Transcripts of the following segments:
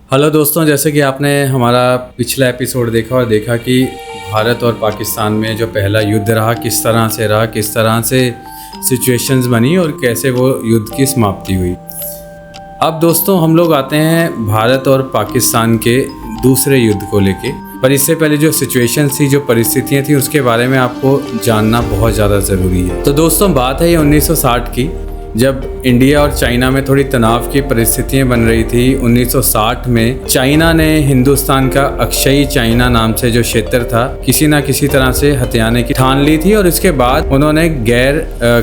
Hello दोस्तों, जैसे कि आपने हमारा पिछला एपिसोड देखा और देखा कि भारत और पाकिस्तान में जो पहला युद्ध रहा किस तरह से रहा, किस तरह से सिचुएशंस बनी और कैसे वो युद्ध की समाप्ति हुई। अब दोस्तों हम लोग आते हैं भारत और पाकिस्तान के दूसरे युद्ध को लेके, पर इससे पहले जो सिचुएशंस थी, जो परिस्थितियाँ थी, उसके बारे में आपको जानना बहुत ज़्यादा ज़रूरी है। तो दोस्तों बात है ये 1960 की, जब इंडिया और चाइना में थोड़ी तनाव की परिस्थितियां बन रही थी। 1960 में चाइना ने हिंदुस्तान का अक्षयी चाइना नाम से जो क्षेत्र था किसी ना किसी तरह से हथियाने की ठान ली थी और इसके बाद उन्होंने गैर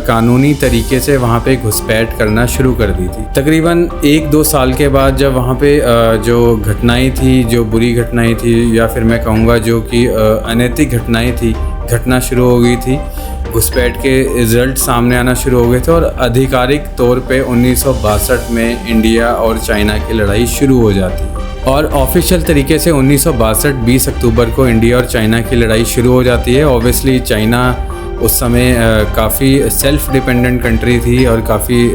कानूनी तरीके से वहां पे घुसपैठ करना शुरू कर दी थी। तकरीबन 1-2 साल के बाद जब वहां पे जो घटनाएं थी, जो बुरी घटनाएं थी या फिर मैं कहूँगा जो कि अनैतिक घटनाएं थी, घटना शुरू हो गई थी, घुसपैठ के रिजल्ट सामने आना शुरू हो गए थे और आधिकारिक तौर पे 1962 में इंडिया और चाइना की लड़ाई शुरू हो जाती है। और ऑफिशियल तरीके से 1962 20 अक्टूबर को इंडिया और चाइना की लड़ाई शुरू हो जाती है। ऑब्वियसली चाइना उस समय काफ़ी सेल्फ डिपेंडेंट कंट्री थी और काफ़ी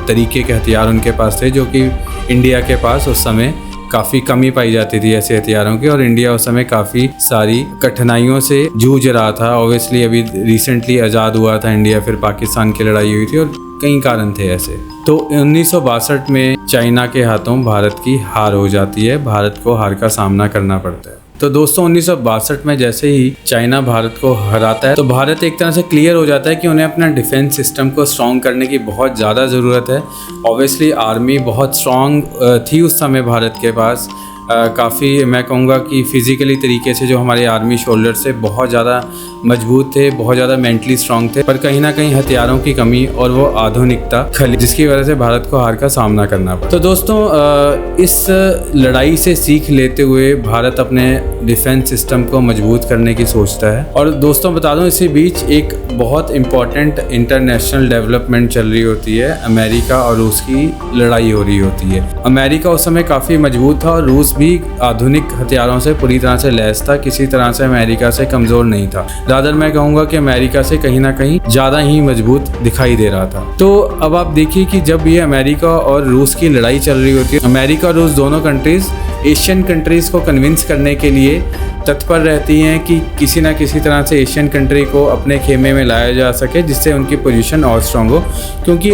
तरीके के हथियार उनके पास थे जो कि इंडिया के पास उस समय काफ़ी कमी पाई जाती थी ऐसे हथियारों की, और इंडिया उस समय काफ़ी सारी कठिनाइयों से जूझ रहा था। ऑब्वियसली अभी रिसेंटली आज़ाद हुआ था इंडिया, फिर पाकिस्तान की लड़ाई हुई थी और कई कारण थे ऐसे। तो 1962 में चाइना के हाथों भारत की हार हो जाती है, भारत को हार का सामना करना पड़ता है। तो दोस्तों 1962 में जैसे ही चाइना भारत को हराता है तो भारत एक तरह से क्लियर हो जाता है कि उन्हें अपना डिफेंस सिस्टम को स्ट्रॉन्ग करने की बहुत ज़्यादा ज़रूरत है। ऑब्वियसली आर्मी बहुत स्ट्रॉन्ग थी उस समय भारत के पास, काफ़ी मैं कहूँगा कि फ़िज़िकली तरीके से जो हमारे आर्मी शोल्डर से बहुत ज़्यादा मजबूत थे, बहुत ज़्यादा मेंटली स्ट्रॉन्ग थे, पर कहीं ना कहीं हथियारों की कमी और वो आधुनिकता खली, जिसकी वजह से भारत को हार का सामना करना पड़ा। तो दोस्तों इस लड़ाई से सीख लेते हुए भारत अपने डिफेंस सिस्टम को मजबूत करने की सोचता है। और दोस्तों बता दूं, इसी बीच एक बहुत इम्पॉर्टेंट इंटरनेशनल डेवलपमेंट चल रही होती है। अमेरिका और रूस की लड़ाई हो रही होती है। अमेरिका उस समय काफ़ी मजबूत था और रूस भी आधुनिक हथियारों से पूरी तरह से लैस था, किसी तरह से अमेरिका से कमज़ोर नहीं था। रादर मैं कहूँगा कि अमेरिका से कहीं ना कहीं ज़्यादा ही मजबूत दिखाई दे रहा था। तो अब आप देखिए कि जब ये अमेरिका और रूस की लड़ाई चल रही होती है, अमेरिका और रूस दोनों कंट्रीज़ एशियन कंट्रीज़ को कन्विंस करने के लिए तत्पर रहती हैं कि किसी ना किसी तरह से एशियन कंट्री को अपने खेमे में लाया जा सके, जिससे उनकी पोजीशन और स्ट्रॉन्ग हो, क्योंकि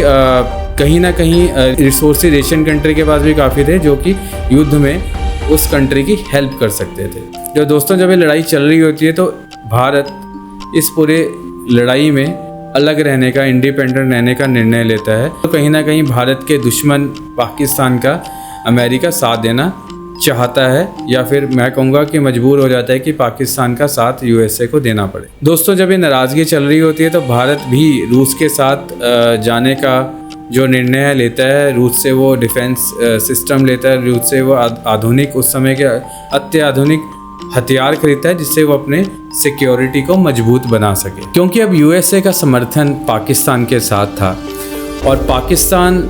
कहीं ना कहीं रिसोर्सेज एशियन कंट्री के पास भी काफ़ी थे जो कि युद्ध में उस कंट्री की हेल्प कर सकते थे। जो दोस्तों जब ये लड़ाई चल रही होती है तो भारत इस पूरे लड़ाई में अलग रहने का, इंडिपेंडेंट रहने का निर्णय लेता है। तो कहीं ना कहीं भारत के दुश्मन पाकिस्तान का अमेरिका साथ देना चाहता है, या फिर मैं कहूँगा कि मजबूर हो जाता है कि पाकिस्तान का साथ यूएसए को देना पड़े। दोस्तों जब ये नाराज़गी चल रही होती है तो भारत भी रूस के साथ जाने का जो निर्णय लेता है, रूस से वो डिफेंस सिस्टम लेता है, रूस से वो आधुनिक, उस समय के अत्याधुनिक हथियार खरीदता है, जिससे वो अपने सिक्योरिटी को मजबूत बना सके। क्योंकि अब यूएसए का समर्थन पाकिस्तान के साथ था और पाकिस्तान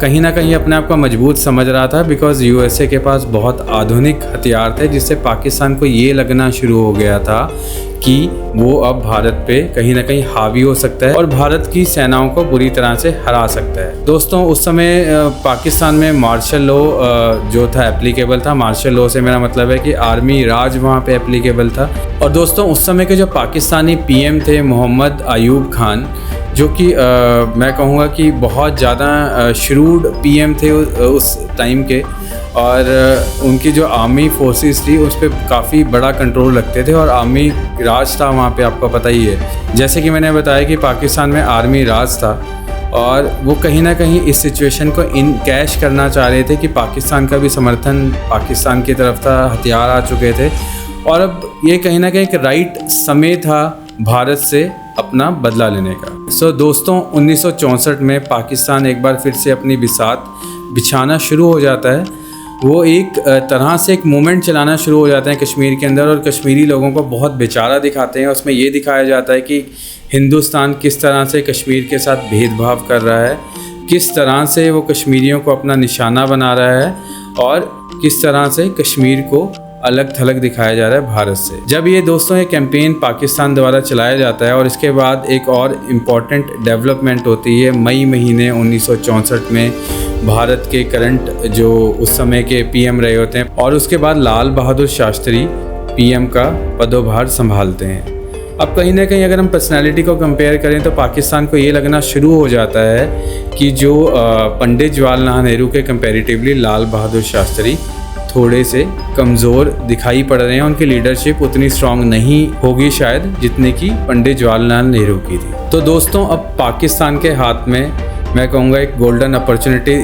कहीं ना कहीं अपने आप को मजबूत समझ रहा था, बिकॉज़ यूएसए के पास बहुत आधुनिक हथियार थे, जिससे पाकिस्तान को ये लगना शुरू हो गया था कि वो अब भारत पे कहीं ना कहीं हावी हो सकता है और भारत की सेनाओं को बुरी तरह से हरा सकता है। दोस्तों उस समय पाकिस्तान में मार्शल लॉ जो था एप्लीकेबल था। मार्शल लॉ से मेरा मतलब है कि आर्मी राज वहाँ पे एप्लीकेबल था। और दोस्तों उस समय के जो पाकिस्तानी पीएम थे मोहम्मद अयूब खान, जो कि मैं कहूँगा कि बहुत ज़्यादा श्रूड पीएम थे उस टाइम के, और उनकी जो आर्मी फोर्सेस थी उस पर काफ़ी बड़ा कंट्रोल रखते थे और आर्मी राज था वहाँ पे, आपको पता ही है। जैसे कि मैंने बताया कि पाकिस्तान में आर्मी राज था और वो कहीं ना कहीं इस सिचुएशन को कैश करना चाह रहे थे कि पाकिस्तान का भी समर्थन पाकिस्तान की तरफ था, हथियार आ चुके थे और अब ये कहीं ना कहीं एक राइट समय था भारत से अपना बदला लेने का। दोस्तों 1964 में पाकिस्तान एक बार फिर से अपनी बिसात बिछाना शुरू हो जाता है। वो एक तरह से एक मूवमेंट चलाना शुरू हो जाते हैं कश्मीर के अंदर और कश्मीरी लोगों को बहुत बेचारा दिखाते हैं। उसमें ये दिखाया जाता है कि हिंदुस्तान किस तरह से कश्मीर के साथ भेदभाव कर रहा है, किस तरह से वो कश्मीरियों को अपना निशाना बना रहा है और किस तरह से कश्मीर को अलग थलग दिखाया जा रहा है भारत से। जब ये दोस्तों ये कैंपेन पाकिस्तान द्वारा चलाया जाता है और इसके बाद एक और इम्पॉर्टेंट डेवलपमेंट होती है मई महीने 1964 में, भारत के करंट जो उस समय के पीएम रहे होते हैं, और उसके बाद लाल बहादुर शास्त्री पीएम का पदभार संभालते हैं। अब कहीं ना कहीं अगर हम पर्सनालिटी को कंपेयर करें तो पाकिस्तान को ये लगना शुरू हो जाता है कि जो पंडित जवाहरलाल नेहरू के कंपैरेटिवली लाल बहादुर शास्त्री थोड़े से कमज़ोर दिखाई पड़ रहे हैं। उनकी लीडरशिप उतनी स्ट्रांग नहीं होगी शायद जितनी कि पंडित जवाहरलाल नेहरू की थी। तो दोस्तों, अब पाकिस्तान के हाथ में मैं कहूँगा एक गोल्डन अपॉर्चुनिटी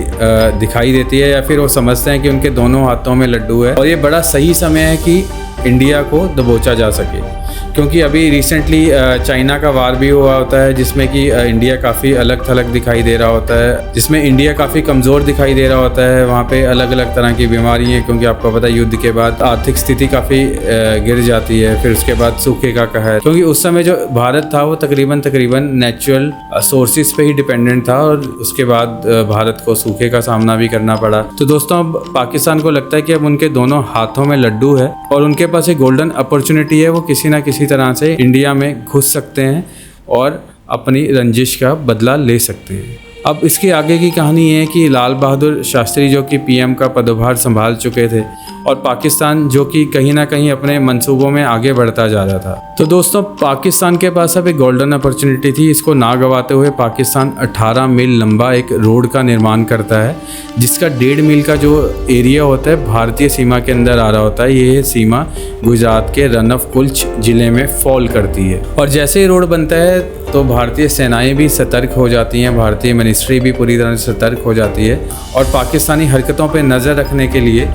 दिखाई देती है, या फिर वो समझते हैं कि उनके दोनों हाथों में लड्डू है और ये बड़ा सही समय है कि इंडिया को दबोचा जा सके। क्योंकि अभी रिसेंटली चाइना का वार भी हुआ होता है जिसमें कि इंडिया काफ़ी अलग थलग दिखाई दे रहा होता है, जिसमें इंडिया काफ़ी कमज़ोर दिखाई दे रहा होता है। वहाँ पे अलग अलग तरह की बीमारी हैं, क्योंकि आपको पता है युद्ध के बाद आर्थिक स्थिति काफ़ी गिर जाती है। फिर उसके बाद सूखे का कहर, क्योंकि उस समय जो भारत था वो तकरीबन नेचुरल सोर्सेज पे ही डिपेंडेंट था, और उसके बाद भारत को सूखे का सामना भी करना पड़ा। तो दोस्तों, अब पाकिस्तान को लगता है कि अब उनके दोनों हाथों में लड्डू है और उनके पास एक गोल्डन अपॉर्चुनिटी है, वो किसी ना किसी तरह से इंडिया में घुस सकते हैं और अपनी रंजिश का बदला ले सकते हैं। अब इसके आगे की कहानी ये है कि लाल बहादुर शास्त्री जो कि पीएम का पदभार संभाल चुके थे और पाकिस्तान जो कि कहीं ना कहीं अपने मंसूबों में आगे बढ़ता जा रहा था। तो दोस्तों, पाकिस्तान के पास अब एक गोल्डन अपॉर्चुनिटी थी। इसको ना गंवाते हुए पाकिस्तान 18 मील लंबा एक रोड का निर्माण करता है, जिसका 1.5 मील का जो एरिया होता है भारतीय सीमा के अंदर आ रहा होता है। ये सीमा गुजरात के रन ऑफ कुल्च जिले में फॉल करती है, और जैसे ही रोड बनता है तो भारतीय सेनाएं भी सतर्क हो जाती हैं, भारतीय मिनिस्ट्री भी पूरी तरह से सतर्क हो जाती है, और पाकिस्तानी हरकतों पर नज़र रखने के लिए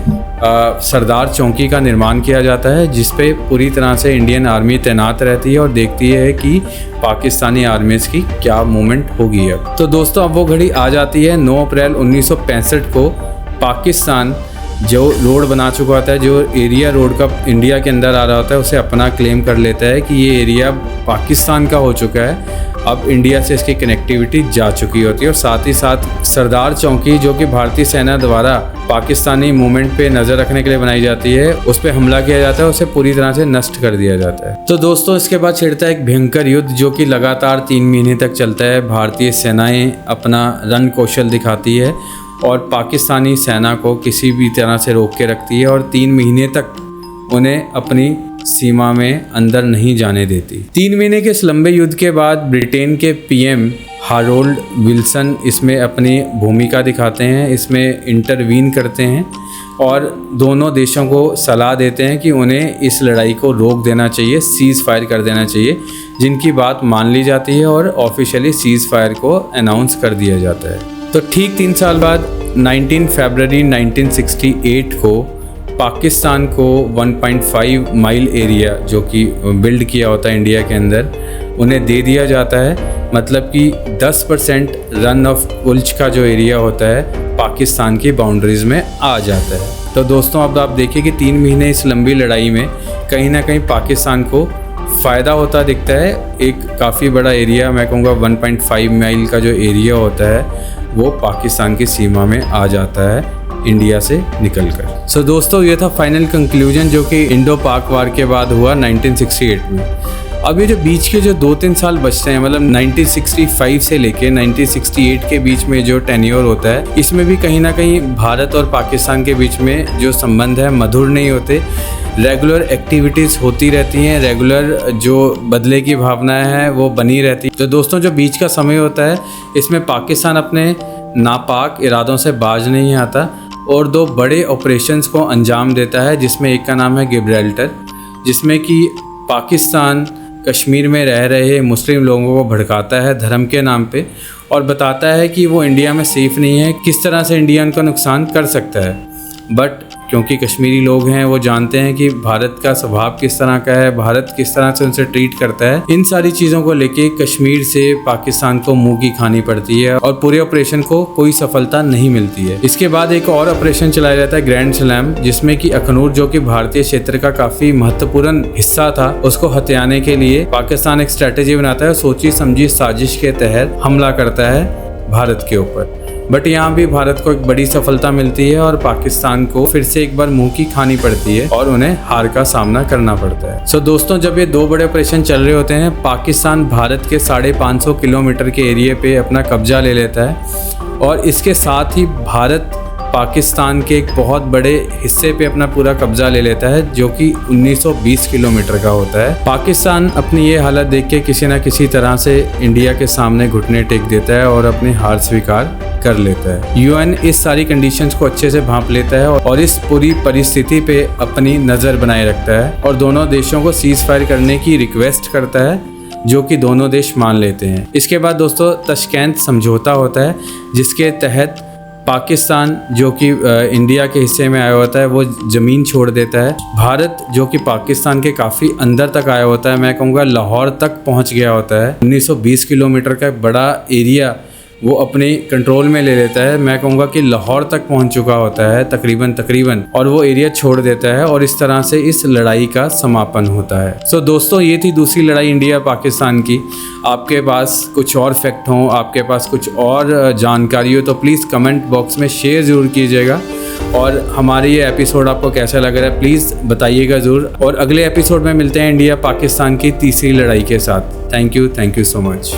सरदार चौकी का निर्माण किया जाता है, जिस पे पूरी तरह से इंडियन आर्मी तैनात रहती है और देखती है कि पाकिस्तानी आर्मीज़ की क्या मूवमेंट होगी। अब तो दोस्तों, अब वो घड़ी आ जाती है। 9 अप्रैल 1965 को पाकिस्तान जो रोड बना चुका होता है, जो एरिया रोड का इंडिया के अंदर आ रहा होता है, उसे अपना क्लेम कर लेता है कि ये एरिया पाकिस्तान का हो चुका है। अब इंडिया से इसकी कनेक्टिविटी जा चुकी होती है, और साथ ही साथ सरदार चौकी जो कि भारतीय सेना द्वारा पाकिस्तानी मूवमेंट पे नज़र रखने के लिए बनाई जाती है, उस पर हमला किया जाता है, उसे पूरी तरह से नष्ट कर दिया जाता है। तो दोस्तों, इसके बाद छिड़ता है एक भयंकर युद्ध जो कि लगातार 3 महीने तक चलता है। भारतीय सेनाएं अपना रण कौशल दिखाती है और पाकिस्तानी सेना को किसी भी तरह से रोक के रखती है, और 3 महीने तक उन्हें अपनी सीमा में अंदर नहीं जाने देती। 3 महीने के इस लंबे युद्ध के बाद ब्रिटेन के पीएम हारोल्ड विल्सन इसमें अपनी भूमिका दिखाते हैं, इसमें इंटरवीन करते हैं और दोनों देशों को सलाह देते हैं कि उन्हें इस लड़ाई को रोक देना चाहिए, सीज़ फायर कर देना चाहिए, जिनकी बात मान ली जाती है और ऑफिशियली सीज़ फायर को अनाउंस कर दिया जाता है। तो ठीक 3 साल बाद 19 फरवरी 1968 को पाकिस्तान को 1.5 माइल एरिया जो कि बिल्ड किया होता है इंडिया के अंदर, उन्हें दे दिया जाता है। मतलब कि 10% रन ऑफ कुल्च का जो एरिया होता है पाकिस्तान की बाउंड्रीज़ में आ जाता है। तो दोस्तों, अब आप देखिए कि 3 महीने इस लंबी लड़ाई में कहीं ना कहीं पाकिस्तान को फ़ायदा होता दिखता है। एक काफ़ी बड़ा एरिया, मैं कहूँगा 1.5 माइल का जो एरिया होता है वो पाकिस्तान की सीमा में आ जाता है इंडिया से निकलकर। सो दोस्तों, ये था फाइनल कंक्लूजन जो कि इंडो पाक वार के बाद हुआ 1968 में। अब ये जो बीच के जो 2-3 साल बचते हैं, मतलब 1965 से लेके 1968 के बीच में जो टेन्योर होता है, इसमें भी कहीं ना कहीं भारत और पाकिस्तान के बीच में जो संबंध है मधुर नहीं होते। रेगुलर एक्टिविटीज़ होती रहती हैं, रेगुलर जो बदले की भावनाएं हैं वो बनी रहती है। तो दोस्तों, जो बीच का समय होता है इसमें पाकिस्तान अपने नापाक इरादों से बाज नहीं आता और 2 बड़े ऑपरेशंस को अंजाम देता है, जिसमें एक का नाम है गिब्राल्टर, जिसमें कि पाकिस्तान कश्मीर में रह रहे मुस्लिम लोगों को भड़काता है धर्म के नाम पे और बताता है कि वो इंडिया में सेफ़ नहीं है, किस तरह से इंडिया उनका नुकसान कर सकता है। बट क्योंकि कश्मीरी लोग हैं वो जानते हैं कि भारत का स्वभाव किस तरह का है, भारत किस तरह से उनसे ट्रीट करता है, इन सारी चीज़ों को लेके कश्मीर से पाकिस्तान को मुंह की खानी पड़ती है और पूरे ऑपरेशन को कोई सफलता नहीं मिलती है। इसके बाद एक और ऑपरेशन चलाया जाता है ग्रैंड सलाम, जिसमें कि अखनूर जो कि भारतीय क्षेत्र का काफ़ी महत्वपूर्ण हिस्सा था, उसको हथियाने के लिए पाकिस्तान एक स्ट्रैटेजी बनाता है, सोची समझी साजिश के तहत हमला करता है भारत के ऊपर। बट यहाँ भी भारत को एक बड़ी सफलता मिलती है और पाकिस्तान को फिर से एक बार मुंह की खानी पड़ती है और उन्हें हार का सामना करना पड़ता है। सो दोस्तों, जब ये 2 बड़े ऑपरेशन चल रहे होते हैं, पाकिस्तान भारत के 550 किलोमीटर के एरिया पे अपना कब्जा ले लेता है और इसके साथ ही भारत पाकिस्तान के एक बहुत बड़े हिस्से पे अपना पूरा कब्जा ले लेता है, जो कि 1920 किलोमीटर का होता है। पाकिस्तान अपनी ये हालत देख के किसी न किसी तरह से इंडिया के सामने घुटने टेक देता है और अपनी हार स्वीकार कर लेता है। यूएन इस सारी कंडीशंस को अच्छे से भांप लेता है और इस पूरी परिस्थिति पे अपनी नज़र बनाए रखता है और दोनों देशों को सीज फायर करने की रिक्वेस्ट करता है, जो कि दोनों देश मान लेते हैं। इसके बाद दोस्तों तशकैंत समझौता होता है, जिसके तहत पाकिस्तान जो कि इंडिया के हिस्से में आया होता है वो ज़मीन छोड़ देता है। भारत जो कि पाकिस्तान के काफ़ी अंदर तक आया होता है, मैं कहूँगा लाहौर तक पहुँच गया होता है। 1920 किलोमीटर का बड़ा एरिया वो अपने कंट्रोल में ले लेता है। मैं कहूँगा कि लाहौर तक पहुँच चुका होता है तकरीबन और वो एरिया छोड़ देता है और इस तरह से इस लड़ाई का समापन होता है। सो दोस्तों, ये थी दूसरी लड़ाई इंडिया पाकिस्तान की। आपके पास कुछ और फैक्ट हों, आपके पास कुछ और जानकारी हो तो प्लीज़ कमेंट बॉक्स में शेयर ज़रूर कीजिएगा। और हमारे ये एपिसोड आपको कैसा लग रहा है प्लीज़ बताइएगा ज़रूर। और अगले एपिसोड में मिलते हैं इंडिया पाकिस्तान की तीसरी लड़ाई के साथ। Thank you so much.